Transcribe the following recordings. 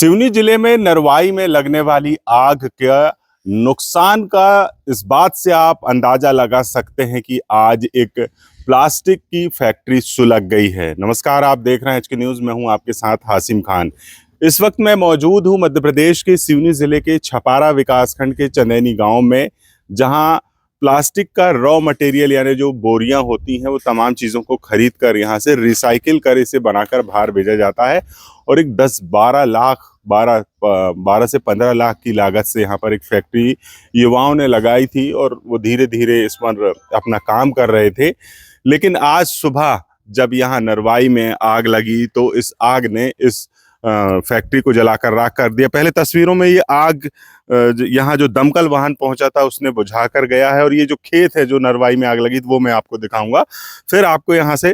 सिवनी जिले में नरवाई में लगने वाली आग का नुकसान का इस बात से आप अंदाजा लगा सकते हैं कि आज एक प्लास्टिक की फैक्ट्री सुलग गई है। नमस्कार, आप देख रहे हैं एचके न्यूज़। मैं हूं आपके साथ हासिम खान। इस वक्त मैं मौजूद हूं मध्य प्रदेश के सिवनी जिले के छपारा विकासखंड के चंदैनी गांव में, जहां प्लास्टिक का रॉ मटेरियल यानी जो बोरियां होती हैं वो तमाम चीज़ों को खरीद कर यहाँ से रिसाइकिल कर इसे बनाकर बाहर भेजा जाता है और एक 12 से 15 लाख की लागत से यहाँ पर एक फैक्ट्री युवाओं ने लगाई थी और वो धीरे धीरे इस पर अपना काम कर रहे थे। लेकिन आज सुबह जब यहाँ नरवाई में आग लगी तो इस आग ने इस फैक्ट्री को जलाकर राख कर दिया। पहले तस्वीरों में ये आग यहाँ जो दमकल वाहन पहुंचा था उसने बुझा कर गया है और ये जो खेत है जो नरवाई में आग लगी वो मैं आपको दिखाऊंगा। फिर आपको यहाँ से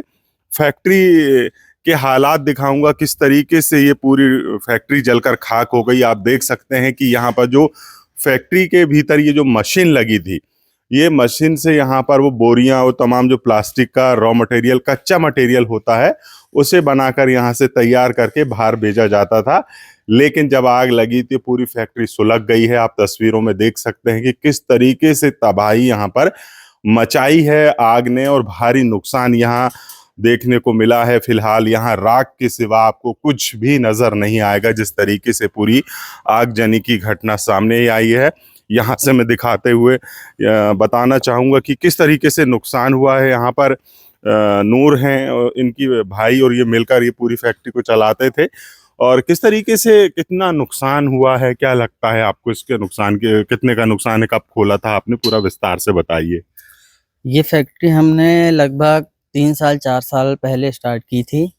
फैक्ट्री के हालात दिखाऊंगा, किस तरीके से ये पूरी फैक्ट्री जलकर खाक हो गई। आप देख सकते हैं कि यहाँ पर जो फैक्ट्री के भीतर ये जो मशीन लगी थी, ये मशीन से यहाँ पर वो बोरियां और तमाम जो प्लास्टिक का रॉ मटेरियल, कच्चा मटेरियल होता है, उसे बनाकर यहाँ से तैयार करके बाहर भेजा जाता था। लेकिन जब आग लगी तो पूरी फैक्ट्री सुलग गई है। आप तस्वीरों में देख सकते हैं कि किस तरीके से तबाही यहाँ पर मचाई है आग ने और भारी नुकसान यहाँ देखने को मिला है। फिलहाल यहाँ राख के सिवा आपको कुछ भी नजर नहीं आएगा। जिस तरीके से पूरी आगजनी की घटना सामने आई है, यहाँ से मैं दिखाते हुए बताना चाहूँगा कि किस तरीके से नुकसान हुआ है। यहाँ पर नूर हैं और इनकी भाई और ये मिलकर ये पूरी फैक्ट्री को चलाते थे। और किस तरीके से कितना नुकसान हुआ है, क्या लगता है आपको इसके नुकसान के, कितने का नुकसान है, कब खोला था आपने, पूरा विस्तार से बताइए। ये फैक्ट्री हमने लगभग 3 साल 4 साल पहले स्टार्ट की थी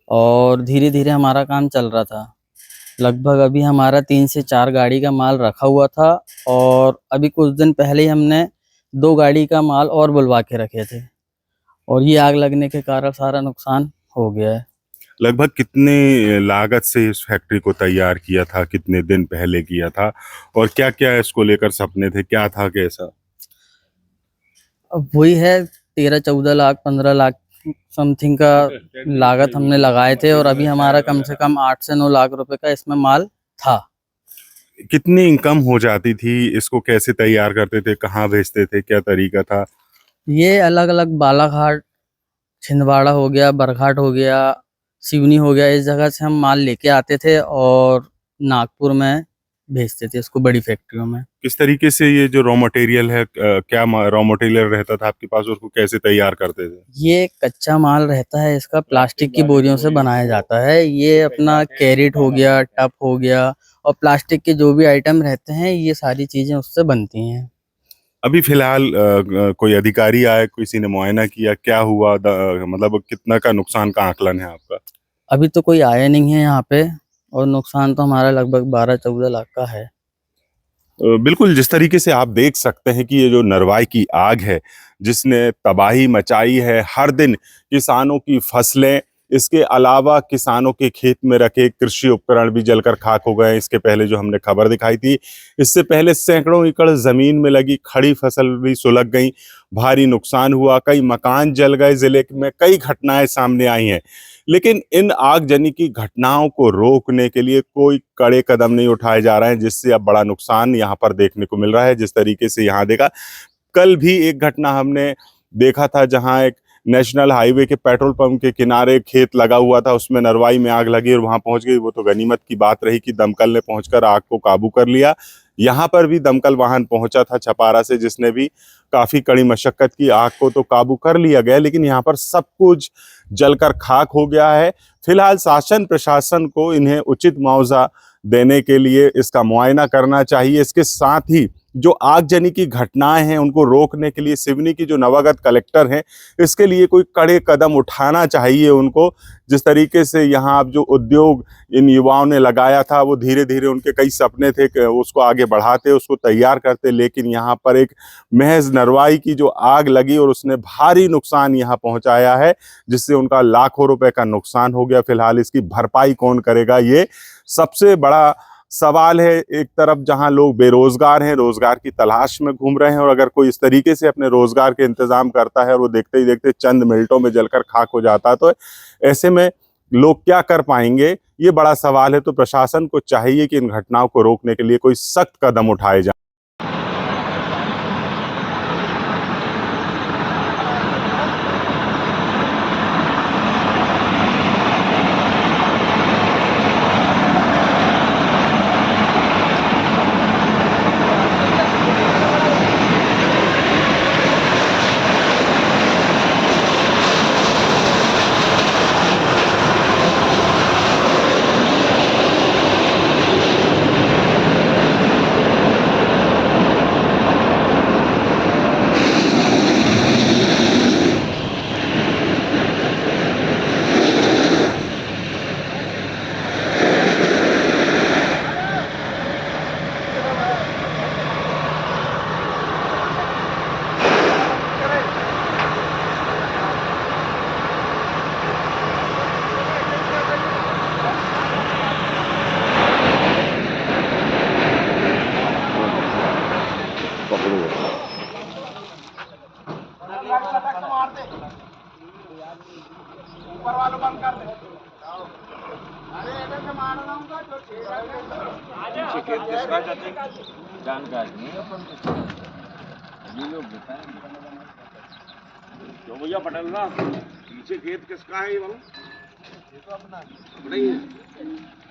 और धीरे धीरे हमारा काम चल रहा था। लगभग अभी हमारा 3 से 4 गाड़ी का माल रखा हुआ था और अभी कुछ दिन पहले ही हमने 2 गाड़ी का माल और बुलवा के रखे थे और ये आग लगने के कारण सारा नुकसान हो गया है। लगभग कितने लागत से इस फैक्ट्री को तैयार किया था, कितने दिन पहले किया था और क्या क्या इसको लेकर सपने थे, क्या था, कैसा? अब वही है 13-14 लाख 15 लाख समथिंग का लागत हमने लगाए थे और अभी हमारा कम से कम 8 से 9 लाख रुपए का इसमें माल था। कितनी इनकम हो जाती थी, इसको कैसे तैयार करते थे, कहाँ भेजते थे, क्या तरीका था? ये अलग अलग बालाघाट, छिंदवाड़ा हो गया, बरघाट हो गया, सिवनी हो गया, इस जगह से हम माल लेके आते थे और नागपुर में भेजते थे इसको बड़ी फैक्ट्रियों में। किस तरीके से ये जो रॉ मटेरियल है, क्या रॉ मटेरियल रहता था आपके पास, उसको कैसे तैयार करते थे? ये कच्चा माल रहता है, इसका प्लास्टिक की बोरियों से बनाया जाता है। ये अपना कैरेट हो गया, टप हो गया और प्लास्टिक के जो भी आइटम रहते हैं ये सारी चीजें उससे बनती हैं। अभी फिलहाल कोई अधिकारी आए, किसी ने मुआयना किया, क्या हुआ, मतलब कितना का नुकसान का आकलन है आपका? अभी तो कोई आया नहीं है यहाँ पे और नुकसान तो हमारा लगभग 12-14 लाख का है। बिल्कुल, जिस तरीके से आप देख सकते हैं कि ये जो नरवाई की आग है जिसने तबाही मचाई है, हर दिन किसानों की फसलें, इसके अलावा किसानों के खेत में रखे कृषि उपकरण भी जलकर खाक हो गए। इसके पहले जो हमने खबर दिखाई थी, इससे पहले सैकड़ों एकड़ जमीन में लगी खड़ी फसल भी सुलग गई, भारी नुकसान हुआ, कई मकान जल गए। जिले में कई घटनाएं सामने आई हैं, लेकिन इन आगजनी की घटनाओं को रोकने के लिए कोई कड़े कदम नहीं उठाए जा रहे हैं, जिससे अब बड़ा नुकसान यहाँ पर देखने को मिल रहा है। जिस तरीके से यहाँ देखा, कल भी एक घटना हमने देखा था जहाँ एक नेशनल हाईवे के पेट्रोल पंप के किनारे खेत लगा हुआ था, उसमें नरवाई में आग लगी और वहां पहुंच गई। वो तो गनीमत की बात रही कि दमकल ने पहुंचकर आग को काबू कर लिया। यहाँ पर भी दमकल वाहन पहुंचा था छपारा से, जिसने भी काफी कड़ी मशक्कत की, आग को तो काबू कर लिया गया, लेकिन यहाँ पर सब कुछ जलकर खाक हो गया है। फिलहाल शासन प्रशासन को इन्हें उचित मुआवजा देने के लिए इसका मुआयना करना चाहिए। इसके साथ ही जो आगजनी की घटनाएं हैं उनको रोकने के लिए सिवनी की जो नवागत कलेक्टर हैं, इसके लिए कोई कड़े कदम उठाना चाहिए उनको। जिस तरीके से यहाँ अब जो उद्योग इन युवाओं ने लगाया था, वो धीरे धीरे उनके कई सपने थे कि उसको आगे बढ़ाते, उसको तैयार करते, लेकिन यहाँ पर एक महज नरवाई की जो आग लगी और उसने भारी नुकसान यहाँ पहुँचाया है, जिससे उनका लाखों रुपए का नुकसान हो गया। फिलहाल इसकी भरपाई कौन करेगा, ये सबसे बड़ा सवाल है। एक तरफ जहां लोग बेरोजगार हैं, रोजगार की तलाश में घूम रहे हैं, और अगर कोई इस तरीके से अपने रोजगार के इंतजाम करता है और वो देखते ही देखते चंद मिनटों में जलकर खाक हो जाता है, तो ऐसे में लोग क्या कर पाएंगे, ये बड़ा सवाल है। तो प्रशासन को चाहिए कि इन घटनाओं को रोकने के लिए कोई सख्त कदम उठाए जाए। जानकारी नहीं अपन को, ये लोग बताएं। तो भैया पटेल ना पीछे खेत किसका है ये वाला? ये तो अपना ही है।